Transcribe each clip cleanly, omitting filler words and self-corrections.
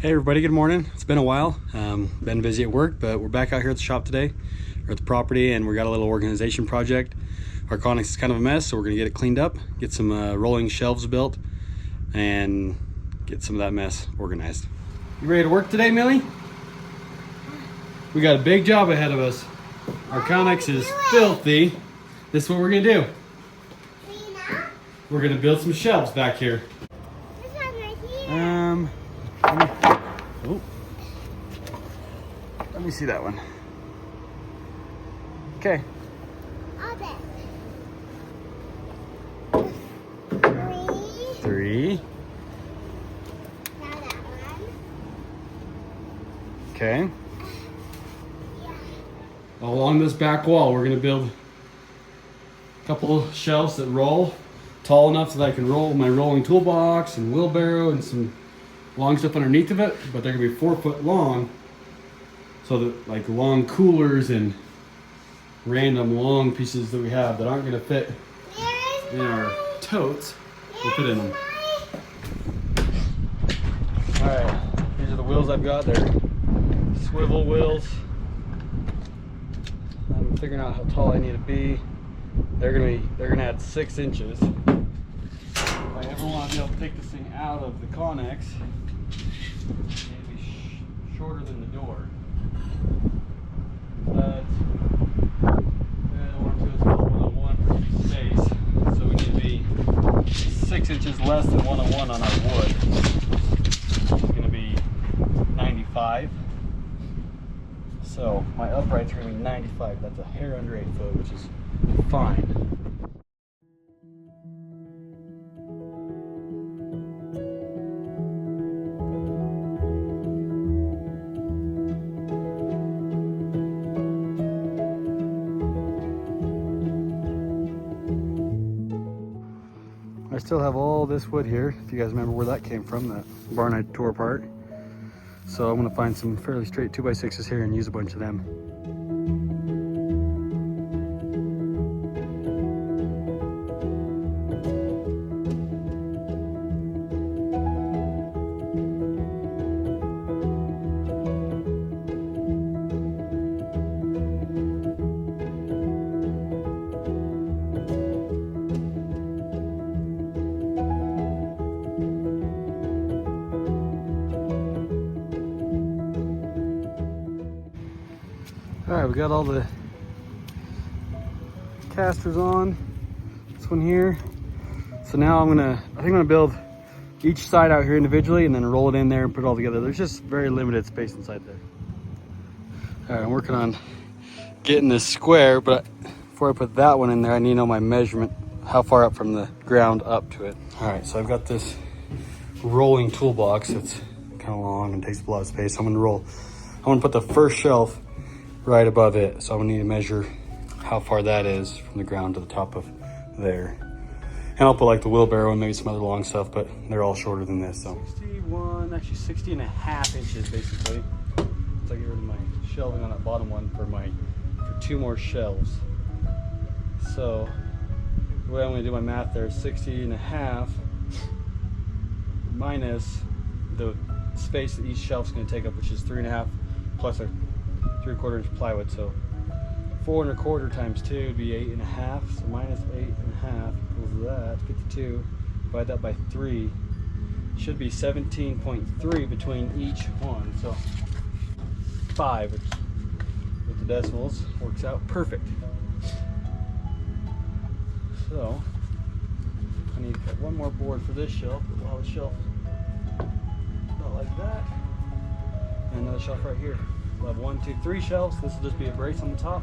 Hey everybody, good morning. It's been a while. Been busy at work, but we're back out here at the shop today. We're at the property and we got a little organization project. Our Conex is kind of a mess, so we're gonna get it cleaned up, get some rolling shelves built, and get some of that mess organized. You ready to work today, Millie? We got a big job ahead of us. Our Conex is filthy. This is what we're gonna do. We're gonna build some shelves back here. Let me see that one. Okay. Three. Now that one. Okay. Along this back wall, we're gonna build a couple of shelves that roll tall enough so that I can roll my rolling toolbox and wheelbarrow and some long stuff underneath of it, but they're gonna be 4 foot long, so that like long coolers and random long pieces that we have that aren't gonna fit in our totes will fit in them. All right, these are the wheels I've got. They're swivel wheels. I'm figuring out how tall I need to be. They're gonna add 6 inches. If I ever want to be able to take this thing out of the Conex, it need to be shorter than the door. But I don't want to do this one-on-one for space, so we need to be 6 inches less than 101 on our wood. It's going to be 95. So my uprights are going to be 95. That's a hair under 8 foot, which is fine. I still have all this wood here, if you guys remember where that came from, that barn I tore apart. So I'm gonna find some fairly straight 2x6s here and use a bunch of them. All right, we got all the casters on. This one here. So now I think I'm gonna build each side out here individually and then roll it in there and put it all together. There's just very limited space inside there. All right, I'm working on getting this square, but before I put that one in there, I need to know my measurement, how far up from the ground up to it. All right, so I've got this rolling toolbox that's kind of long and takes a lot of space. I'm gonna put the first shelf right above it, so I'm gonna need to measure how far that is from the ground to the top of there. And I'll put like the wheelbarrow and maybe some other long stuff, but they're all shorter than this. So actually 60 and a half inches basically. So I get rid of my shelving on that bottom one for 2 more shelves. So the way I'm gonna do my math there is 60 and a half minus the space that each shelf's gonna take up, which is 3.5 plus a 3/4 inch plywood. So 4 1/4 times 2 would be 8.5. So minus 8.5 equals that 52. Divide that by 3. Should be 17.3 between each one. So 5, which with the decimals works out perfect. So I need one more board for this shelf. But we'll have a shelf about like that, and another shelf right here. We'll have 1, 2, 3 shelves. This will just be a brace on the top.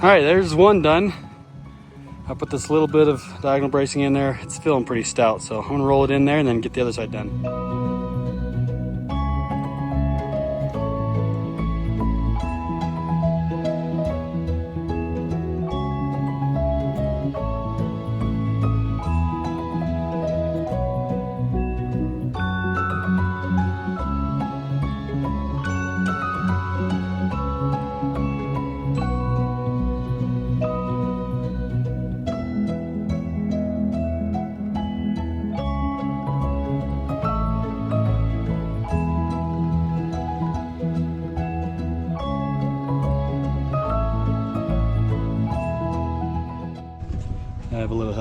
All right, there's one done. I put this little bit of diagonal bracing in there. It's feeling pretty stout, so I'm gonna roll it in there and then get the other side done.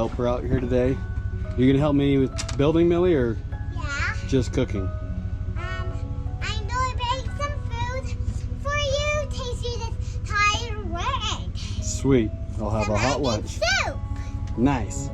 helper out here today. You gonna help me with building, Millie, or Yeah. just cooking? I'm going to make some food for you. Taste you this tired word. Sweet. I'll have a hot lunch. Soup. Nice.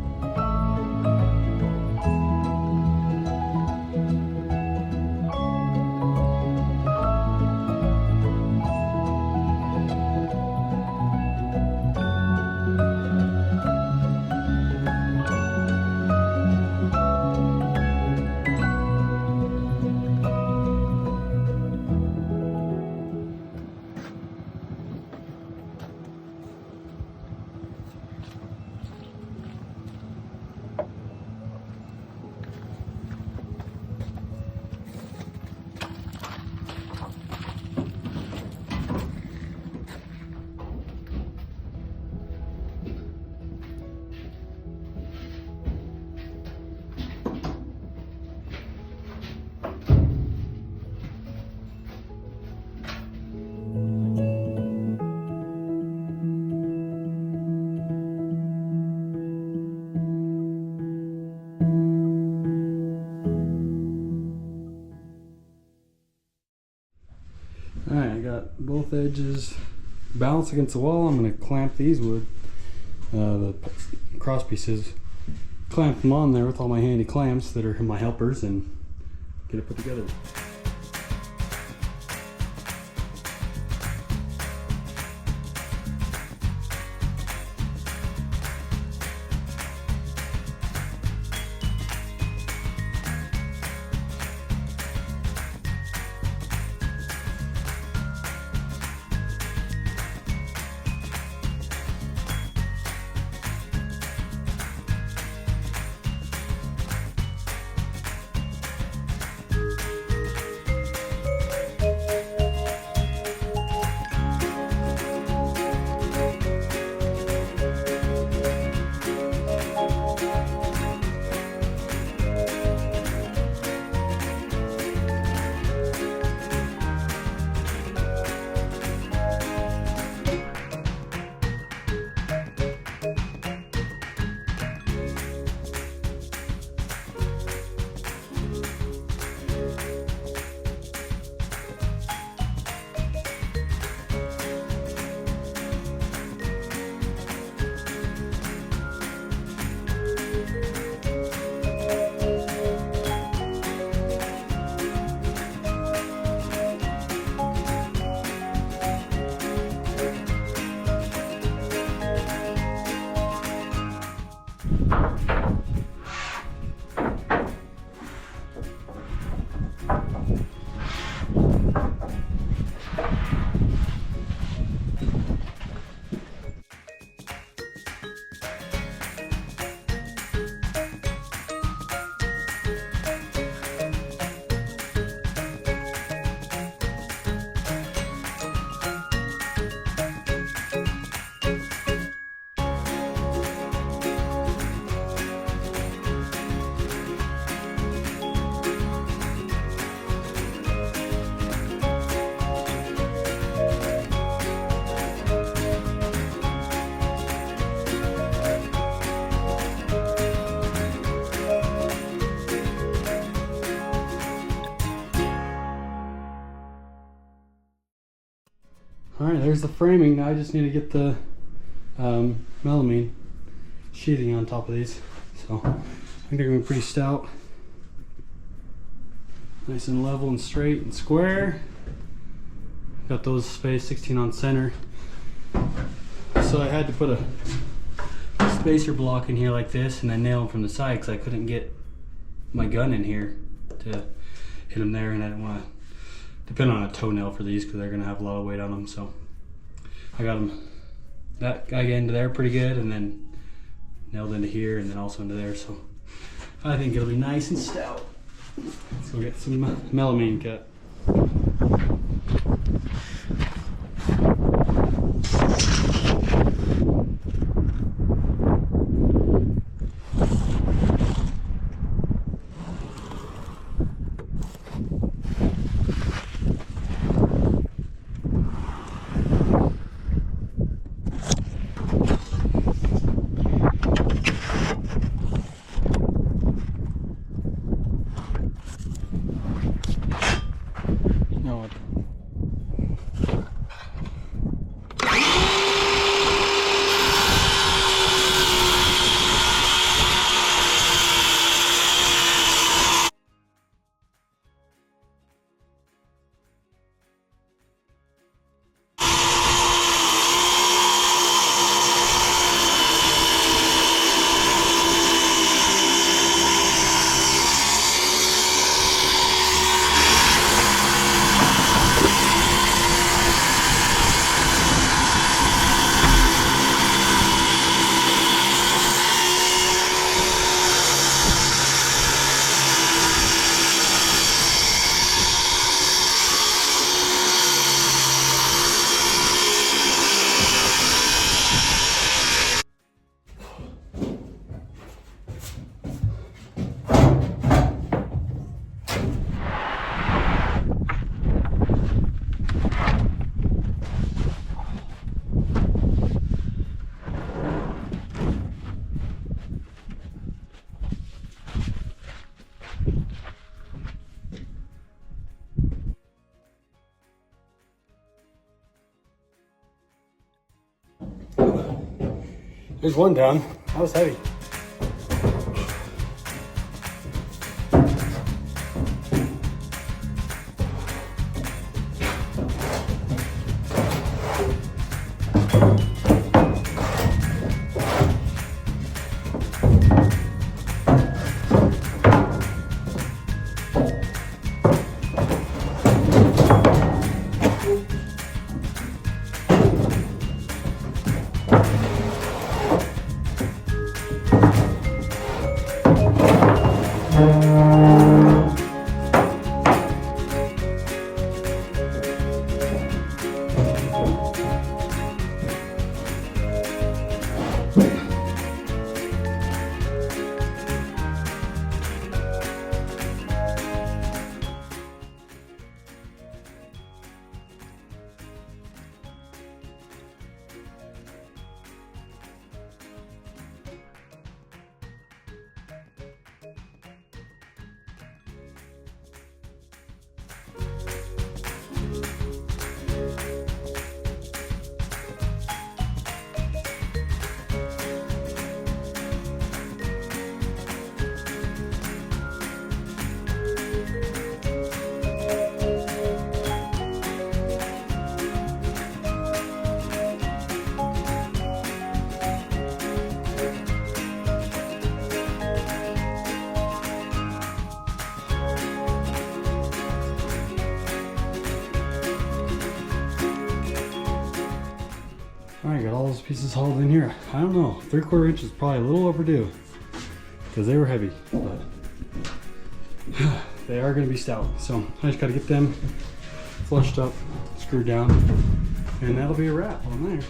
Alright, I got both edges balanced against the wall. I'm going to clamp these with the cross pieces. Clamp them on there with all my handy clamps that are my helpers and get it put together. Alright, there's the framing. Now I just need to get the melamine sheathing on top of these. So I think they're going to be pretty stout. Nice and level and straight and square. Got those spaced 16 on center. So I had to put a spacer block in here like this and then nail them from the side because I couldn't get my gun in here to hit them there, and I didn't want to depend on a toenail for these because they're going to have a lot of weight on them. So I got them that guy into there pretty good, and then nailed into here and then also into there. So I think it'll be nice and stout. Let's go get some melamine cut. know what. There's one down. That was heavy. Alright, got all those pieces hauled in here. I don't know, 3/4 inch is probably a little overdue because they were heavy, but they are going to be stout. So I just got to get them flushed up, screwed down, and that'll be a wrap on there.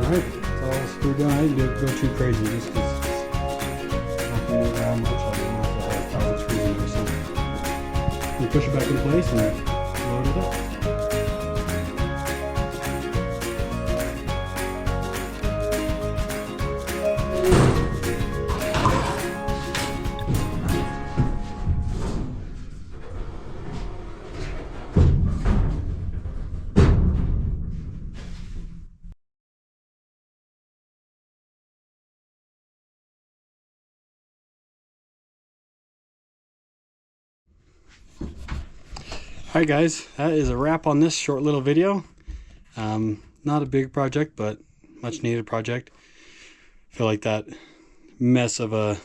Alright, it's all screwed down. I didn't go too crazy just because it's not going to move around much. I don't know if the 1,000 screws in or something. You push it back in place and load it up. Alright guys, that is a wrap on this short little video. Not a big project, but much needed project. I feel like that mess of all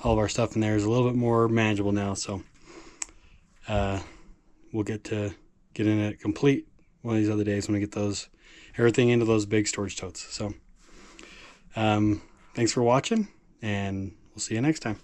of our stuff in there is a little bit more manageable now, so we'll get in it complete one of these other days when we get everything into those big storage totes. So thanks for watching, and we'll see you next time.